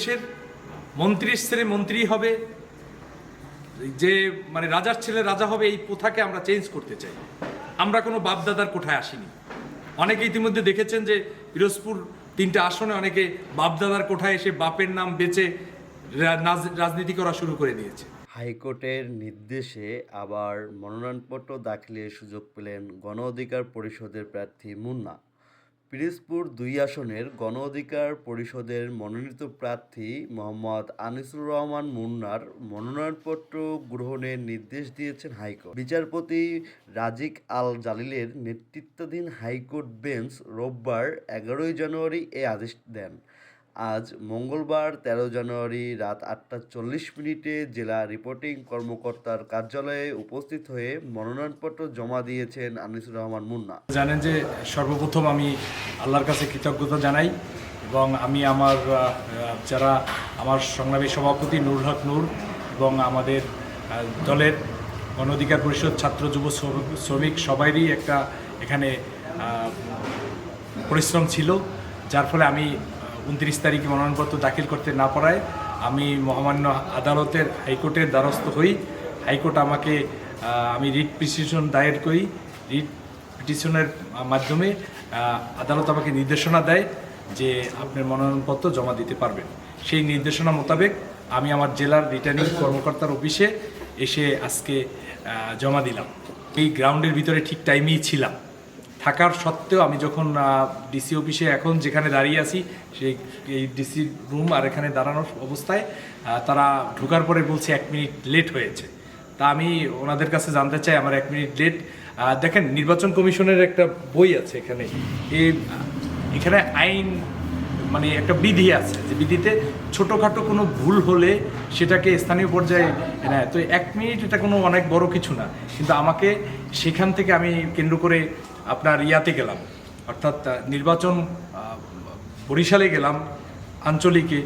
দেশের মন্ত্রীর ছেলে মন্ত্রী হবে, যে মানে রাজার ছেলে রাজা হবে, এই প্রথাকে আমরা চেঞ্জ করতে চাই। আমরা কোনো বাপদাদার কোঠায় আসিনি। অনেকে ইতিমধ্যে দেখেছেন যে পিরোজপুর ৩টে আসনে অনেকে বাপদাদার কোঠায় এসে বাপের নাম বেচে রাজনীতি করা শুরু করে দিয়েছে। হাইকোর্টের নির্দেশে আবার মনোনয়নপত্র দাখিলের সুযোগ পেলেন গণ অধিকার পরিষদের প্রার্থী মুন্না। পিরোজপুর ২ আসনের গণ অধিকার পরিষদের মনোনীত প্রার্থী মোহাম্মদ আনিসুর রহমান মুন্নার মনোনয়নপত্র গ্রহণের নির্দেশ দিয়েছেন হাইকোর্ট। বিচারপতি রাজিক আল জালিলের নেতৃত্বাধীন হাইকোর্ট বেঞ্চ রোববার ১১ জানুয়ারি এ আদেশ দেন। আজ মঙ্গলবার ১৩ জানুয়ারি রাত ৮টা ৪০ জেলা রিপোর্টিং কর্মকর্তার কার্যালয়ে উপস্থিত হয়ে মনোনয়নপত্র জমা দিয়েছেন আনিসুর রহমান মুন্না। জানেন যে সর্বপ্রথম আমি আল্লাহর কাছে কৃতজ্ঞতা জানাই এবং আমি আমার যারা আমার সংগ্রামী সভাপতি নুরুল হক নূর এবং আমাদের দলের গণ অধিকার পরিষদ ছাত্র যুব শ্রমিক সবাইরই একটা এখানে পরিশ্রম ছিল, যার ফলে আমি ২৯ তারিখে মনোনয়নপত্র দাখিল করতে না পারায় আমি মহামান্য আদালতের হাইকোর্টের দ্বারস্থ হই। হাইকোর্ট আমাকে আমি রিট পিটিশন দায়ের করি। রিট পিটিশনের মাধ্যমে আদালত আমাকে নির্দেশনা দেয় যে আপনার মনোনয়নপত্র জমা দিতে পারবেন। সেই নির্দেশনা মোতাবেক আমি আমার জেলার রিটার্নিং কর্মকর্তার অফিসে এসে আজকে জমা দিলাম। এই গ্রাউন্ডের ভিতরে ঠিক টাইমেই ছিলাম, থাকার সত্ত্বেও আমি যখন ডিসি অফিসে এখন যেখানে দাঁড়িয়ে আছি সেই এই ডিসি রুম আর এখানে দাঁড়ানোর অবস্থায় তারা ঢোকার পরে বলছে ১ মিনিট লেট হয়েছে। তা আমি ওনাদের কাছে জানতে চাই আমার ১ মিনিট লেট। দেখেন, নির্বাচন কমিশনের একটা বই আছে এখানে, এখানে আইন মানে একটা বিধি আছে, যে বিধিতে ছোটোখাটো কোনো ভুল হলে সেটাকে স্থানীয় পর্যায়ে নেয়। তো ১ মিনিট এটা কোনো অনেক বড় কিছু না, কিন্তু আমাকে সেখান থেকে আমি কেন্দ্র করে আপনার ইয়াতে গেলাম, অর্থাৎ নির্বাচন বরিশালে গেলাম, আঞ্চলিকে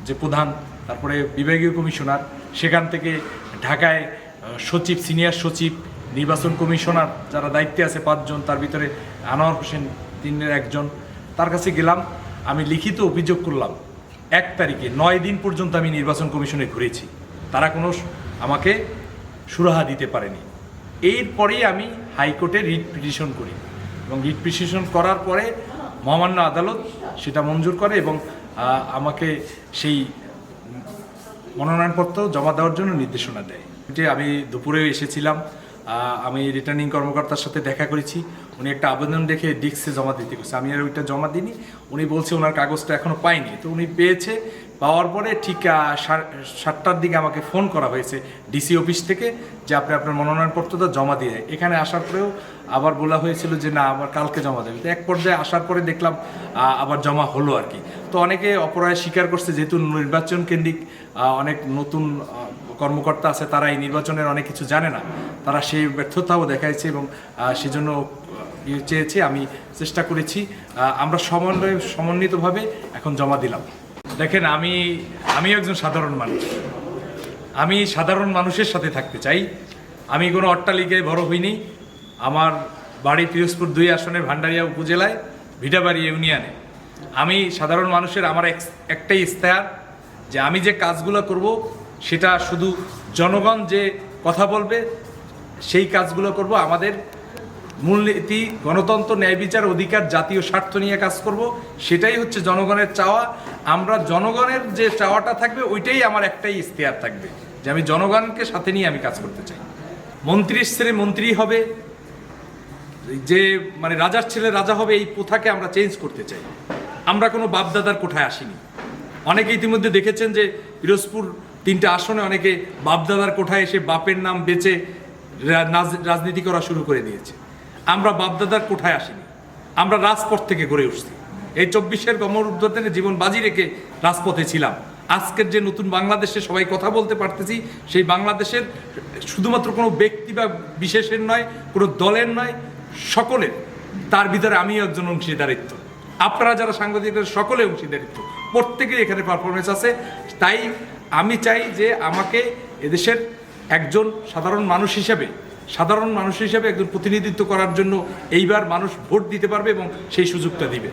যে প্রধান, তারপরে বিভাগীয় কমিশনার, সেখান থেকে ঢাকায় সচিব, সিনিয়র সচিব, নির্বাচন কমিশনার যারা দায়িত্বে আছে ৫ জন, তার ভিতরে আনোয়ার হোসেন ৩-এর একজন, তার কাছে গেলাম। আমি লিখিত অভিযোগ করলাম ১ তারিখে ৯ দিন পর্যন্ত আমি নির্বাচন কমিশনে ঘুরেছি, তারা কোনো আমাকে সুরাহা দিতে পারেনি। এরপরেই আমি হাইকোর্টে রিট পিটিশন করি এবং রিট পিটিশন করার পরে মহামান্য আদালত সেটা মঞ্জুর করে এবং আমাকে সেই মনোনয়নপত্র জমা দেওয়ার জন্য নির্দেশনা দেয়। আমি দুপুরে এসেছিলাম, আমি রিটার্নিং কর্মকর্তার সাথে দেখা করেছি। উনি একটা আবেদন দেখে ডিস্কে জমা দিতে গেছে, আমি আর ওইটা জমা দিইনি। উনি বলছে ওনার কাগজটা এখনও পাইনি, তো উনি পেয়েছে। পাওয়ার পরে ঠিক 7টার দিকে আমাকে ফোন করা হয়েছে ডিসি অফিস থেকে যে আপনি আপনার মনোনয়নপত্রটা জমা দিয়ে। এখানে আসার পরেও আবার বলা হয়েছিল যে না, আবার কালকে জমা দেবে। তো এক পর্যায়ে আসার পরে দেখলাম আবার জমা হলো আর কি। তো অনেকে অপরায় স্বীকার করছে, যেহেতু নির্বাচন কেন্দ্রিক অনেক নতুন কর্মকর্তা আছে, তারা এই নির্বাচনের অনেক কিছু জানে না, তারা সেই ব্যর্থতাও দেখাইছে এবং সেজন্য চেয়েছে। আমি চেষ্টা করেছি, আমরা সমন্বিতভাবে এখন জমা দিলাম। দেখেন, আমি একজন সাধারণ মানুষ, আমি সাধারণ মানুষের সাথে থাকতে চাই। আমি কোনো অট্টালিকায় বড় হইনি। আমার বাড়ি পিরোজপুর ২ আসনের ভান্ডারিয়া উপজেলায় ভিটাবাড়ি ইউনিয়নে। আমি সাধারণ মানুষের, আমার একটাই ইশতেহার যে আমি যে কাজগুলো করব সেটা শুধু জনগণ যে কথা বলবে সেই কাজগুলো করব। আমাদের মূলনীতি গণতন্ত্র, ন্যায় বিচার, অধিকার, জাতীয় স্বার্থ নিয়ে কাজ করব, সেটাই হচ্ছে জনগণের চাওয়া। আমরা জনগণের যে চাওয়াটা থাকবে ওইটাই আমার একটাই ইশতেহার থাকবে, যে আমি জনগণকে সাথে নিয়ে আমি কাজ করতে চাই। মন্ত্রীর ছেলে মন্ত্রী হবে, যে মানে রাজার ছেলে রাজা হবে, এই প্রথাকে আমরা চেঞ্জ করতে চাই। আমরা কোনো বাপদাদার কোঠায় আসিনি। অনেকে ইতিমধ্যে দেখেছেন যে পিরোজপুর ৩টে আসনে অনেকে বাপদাদার কোঠায় এসে বাপের নাম বেচে রাজনীতি করা শুরু করে দিয়েছে। আমরা বাপদাদার কোঠায় আসিনি, আমরা রাজপথ থেকে গড়ে উঠছি। এই ২৪-এর গণঅভ্যুত্থানে জীবন বাজি রেখে রাজপথে ছিলাম। আজকের যে নতুন বাংলাদেশে সবাই কথা বলতে পারতেছি, সেই বাংলাদেশের শুধুমাত্র কোনো ব্যক্তি বা বিশেষের নয়, কোনো দলের নয়, সকলের। তার ভিতরে আমিও একজন অংশীদারিত্ব, আপনারা যারা সাংবাদিকরা সকলে অংশীদারিত্ব, প্রত্যেকের এখানে পারফরমেন্স আছে। তাই আমি চাই যে আমাকে এদেশের একজন সাধারণ মানুষ হিসেবে একজন প্রতিনিধিত্ব করার জন্য এইবার মানুষ ভোট দিতে পারবে এবং সেই সুযোগটা দিবে।